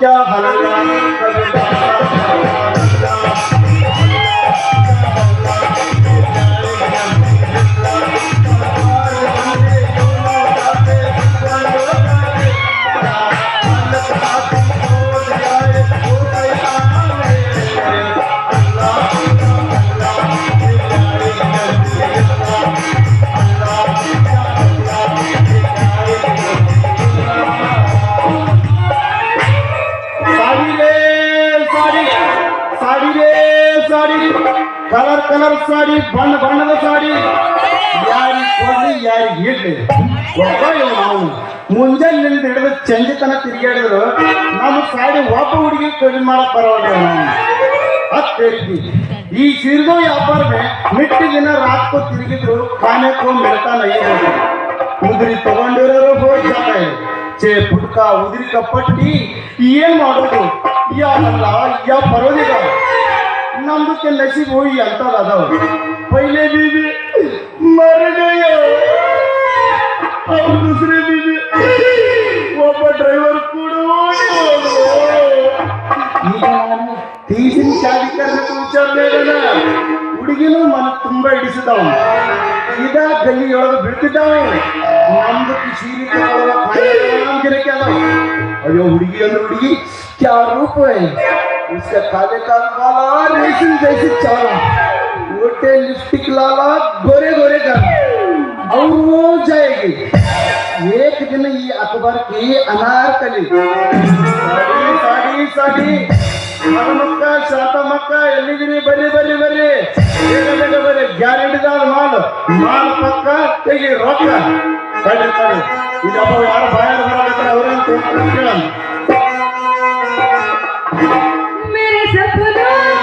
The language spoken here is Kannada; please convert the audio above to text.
क्या हल्ला ಕಲರ್ ಕಲರ್ ಸಾಡಿ ಬಣ್ಣ ಬಣ್ಣದ ಸಾಡಿ ಯಾರಿಗೆ ಕೊಡ್ಲಿ ಯಾರಿಗೆ ಇಡ್ಲಿ ಒಬ್ಬ ನಾವು ಮುಂಜಾನೆ ಹಿಡಿದು ಚಂಜಿತನ ತಿರುಗಾಡಿದ್ರು ನಮ್ಮ ಸಾಡಿ ಒಬ್ಬ ಹುಡುಗಿ ಕಡಿಮೆ ಮಾಡಕ್ ಬರೋಲ್ಲ ಹತ್ತೇರಿ ಈ ಸಿರಿದೋ ವ್ಯಾಪಾರವೇ ಮಿಟ್ಟಿ ದಿನ ರಾತ್ಕೋ ತಿರುಗಿದ್ರು ಕಾನೆಕೋ ಮೆಳ್ತಾನ ಐದು ಉದುರಿ ತಗೊಂಡಿರೋರು ಹೋಗಿ ಜಾಗ ಚೇ ಪುಟ್ಕ ಉದುರಿ ಕಪ್ಪಟ್ಟಿ ಏನ್ ಮಾಡೋದು ಯಾವಲ್ಲ ಯಾವ ಪರೋದಿಗ नंबर के नसीब हुई अंतर दादा पहले बीबी मर गए और दूसरे बीबी वो ड्राइवर तीसरी शादी करने को विचार ना ಹುಡುಗಿನೂ ಮನ ತುಂಬಾ ಹಿಡಿಸಿದವ ಈಗ ಗಲ್ಲಿಯೊಳಗೆ ಬಿಡ್ತಿದ್ದಾವ ನಮ್ದು ಸೀರೆ ಗಿರಕ್ಕೆ ಅದಾವ ಅಯ್ಯೋ ಹುಡುಗಿ ಅಂದ್ರೆ ಹುಡುಗಿ क्या रूप है उसका काले का काला रेशम जैसे चाला मोटे लिपस्टिक लाला गोरे गोरे का और वो जाएगी एक दिन ये अखबार की अनारकली साड़ी साड़ी मक्का शाता मक्का ಎಲ್ಲಿದಿರಿ ಬರ್ರಿ ಬರ್ರಿ ಬರ್ರಿ ಬೇಗ ಬರ್ರಿ ಗ್ಯಾರಂಟಿದಾದ ಮಾಲ್ ಪಕ್ಕ ತೆಗಿ ರೊಕ್ಕ ಕಡಿ ಕಡಿ ಈಗ ಯಾರು ಬಾಯಾರ ಬರಬೇಕು ಅವರೇನು ಕೇಳೋಣ मेरे सपनों